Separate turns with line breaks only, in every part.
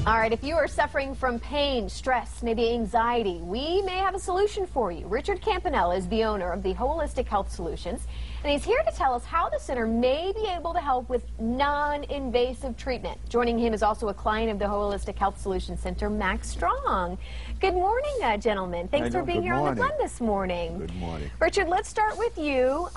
All right, if you are suffering from pain, stress, maybe anxiety, we may have a solution for you. Richard Campanella is the owner of the Holistic Health Solutions, and he's here to tell us how the center may be able to help with non-invasive treatment. Joining him is also a client of the Holistic Health Solutions Center, Max Strong. Good morning, gentlemen. Thanks for being here on the Glen this morning.
Good morning.
Richard, let's start with you.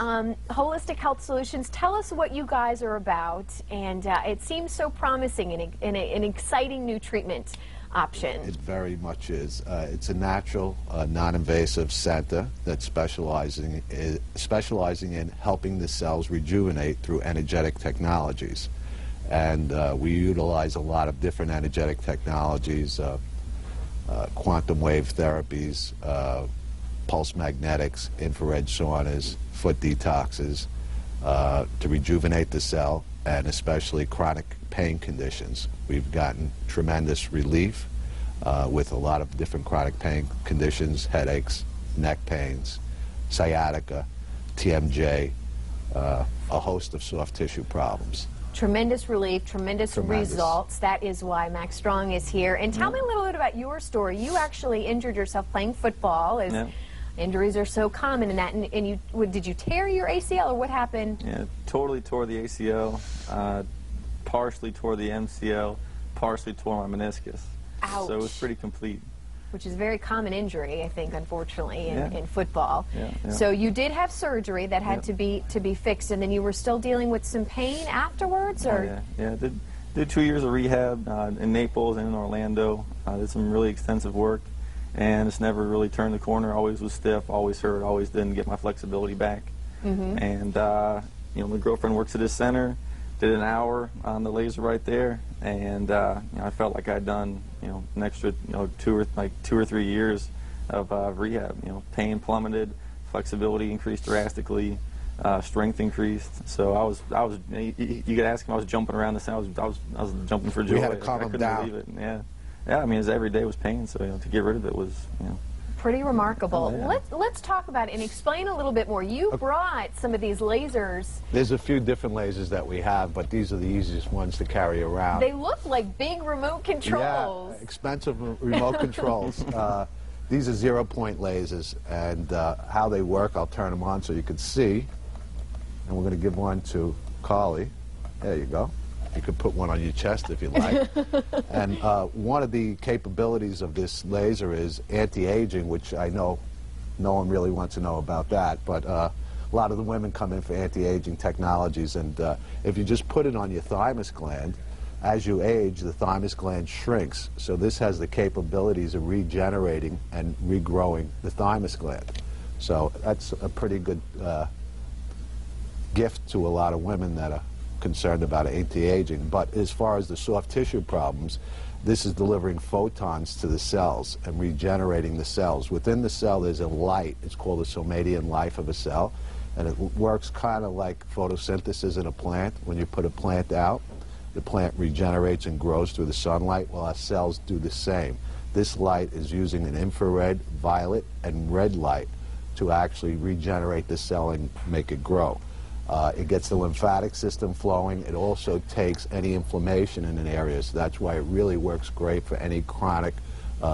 Holistic Health Solutions, tell us what you guys are about, and it seems so promising and an exciting new treatment option.
It very much is. It's a natural, non-invasive center that's specializing in helping the cells rejuvenate through energetic technologies. And we utilize a lot of different energetic technologies, quantum wave therapies, pulse magnetics, infrared saunas, foot detoxes, to rejuvenate the cell, and especially chronic pain conditions. We've gotten tremendous relief with a lot of different chronic pain conditions, headaches, neck pains, sciatica, TMJ, a host of soft tissue problems.
Tremendous relief, tremendous results. That is why Max Strong is here. And tell me a little bit about your story. You actually injured yourself playing football, as injuries are so common in that. And you, did you tear your ACL, or what happened?
Yeah, totally tore the ACL, partially tore the MCL, partially tore my meniscus.
Ouch.
So it was pretty complete.
Which is a very common injury, I think, unfortunately, in football.
Yeah.
So you did have surgery that had to be fixed, and then you were still dealing with some pain afterwards, or?
Yeah. Did 2 years of rehab in Naples and in Orlando. Did some really extensive work, and just never really turned the corner. Always was stiff, always hurt, always didn't get my flexibility back. And you know, my girlfriend works at this center. Did an hour on the laser right there, and you know, I felt like I'd done an extra 2 or 3 years of rehab. Pain plummeted, flexibility increased drastically, strength increased. So I was. You could ask him. I was jumping around the center. I was jumping for joy.
We had to calm him down.
Believe it. Yeah. I mean, every day was pain. So to get rid of it was
pretty remarkable.
Oh, yeah.
Let's talk about it and explain a little bit more. You brought some of these lasers.
There's a few different lasers that we have, but these are the easiest ones to carry around.
They look like big remote controls.
Yeah, expensive remote controls. These are 0-point lasers, and how they work, I'll turn them on so you can see. And we're going to give one to Carly. There you go. You could put one on your chest if you like. And one of the capabilities of this laser is anti-aging, which I know no one really wants to know about that, but a lot of the women come in for anti-aging technologies, and if you just put it on your thymus gland, as you age, the thymus gland shrinks. So this has the capabilities of regenerating and regrowing the thymus gland. So that's a pretty good gift to a lot of women that are concerned about anti-aging. But as far as the soft tissue problems, this is delivering photons to the cells and regenerating the cells. Within the cell there's a light. It's called the somadian life of a cell, and it works kind of like photosynthesis in a plant. When you put a plant out, the plant regenerates and grows through the sunlight. Well, our cells do the same. This light is using an infrared, violet, and red light to actually regenerate the cell and make it grow. It gets the lymphatic system flowing. It also takes any inflammation in an area, so that's why it really works great for any chronic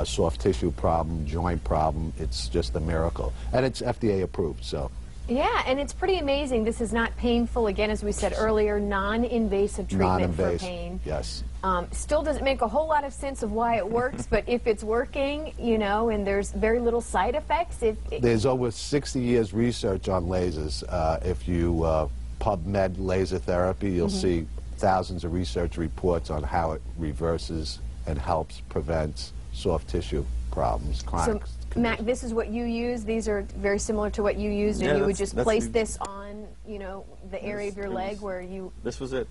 soft tissue problem, joint problem. It's just a miracle. And it's FDA approved, so.
Yeah, and it's pretty amazing. This is not painful. Again, as we said earlier, non-invasive treatment for pain.
Yes.
Still doesn't make a whole lot of sense of why it works, but if it's working, and there's very little side effects.
There's over 60 years research on lasers. If you PubMed laser therapy, you'll see thousands of research reports on how it reverses and helps prevent soft tissue problems, chronic.
So, Mac, this is what you use. These are very similar to what you used, and you would just place this on, the area of your leg where you.
This was it.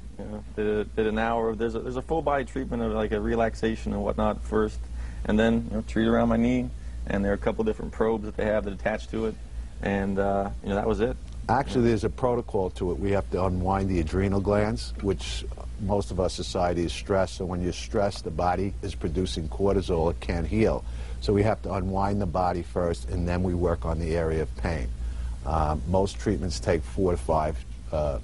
Did an hour. There's a full body treatment of like a relaxation and whatnot first, and then treat around my knee, and there are a couple different probes that they have that attach to it, and that was it.
Actually, there's a protocol to it. We have to unwind the adrenal glands, which most of our society is stressed. So when you're stressed, the body is producing cortisol. It can't heal. So we have to unwind the body first, and then we work on the area of pain. Most treatments take 4 to 5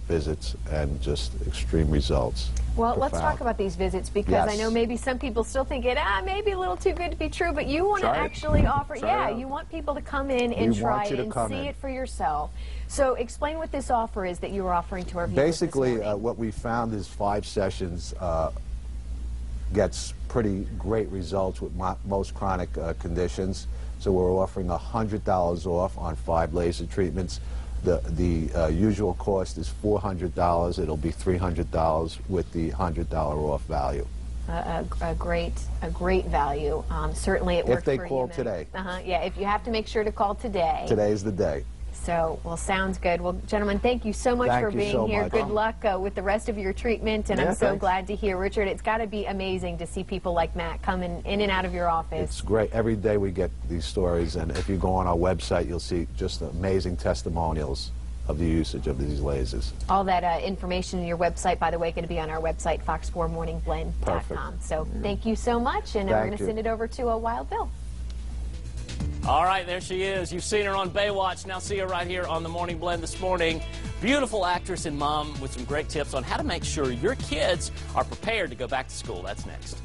visits and just extreme results.
Well, let's
Profound.
talk about these visits, because I
Yes.
know maybe some people still think it maybe a little too good to be true, but you want to
Try it.
actually offer,
Try it out.
you want people to come in and
We
try
want you
it
to
and
come
see
in.
it for yourself. So explain what this offer is that you are offering to our viewers
Basically,
this morning.
what we found is 5 sessions gets pretty great results with most chronic conditions. So we're offering $100 off on 5 laser treatments. The usual cost is $400. It'll be $300 with the $100 off value.
A great value. Certainly it worked
If they
for
call
you.
today.
Yeah, if you have to make sure to call today.
Today's the day.
So, well, sounds good. Well, gentlemen, thank you so much
Thank
for
you
being
so
here.
much.
Good luck with the rest of your treatment, and
Yeah,
I'm so
thanks.
glad to hear. Richard, it's got to be amazing to see people like Matt coming in and out of your office.
It's great. Every day we get these stories, and if you go on our website, you'll see just amazing testimonials of the usage of these lasers.
All that information on your website, by the way, going to be on our website, fox4morningblend.com.
Perfect.
So thank you so much, and we're
Thank
going to
you.
send it over to Wild Bill.
All right, there she is. You've seen her on Baywatch. Now see her right here on the Morning Blend this morning. Beautiful actress and mom with some great tips on how to make sure your kids are prepared to go back to school. That's next.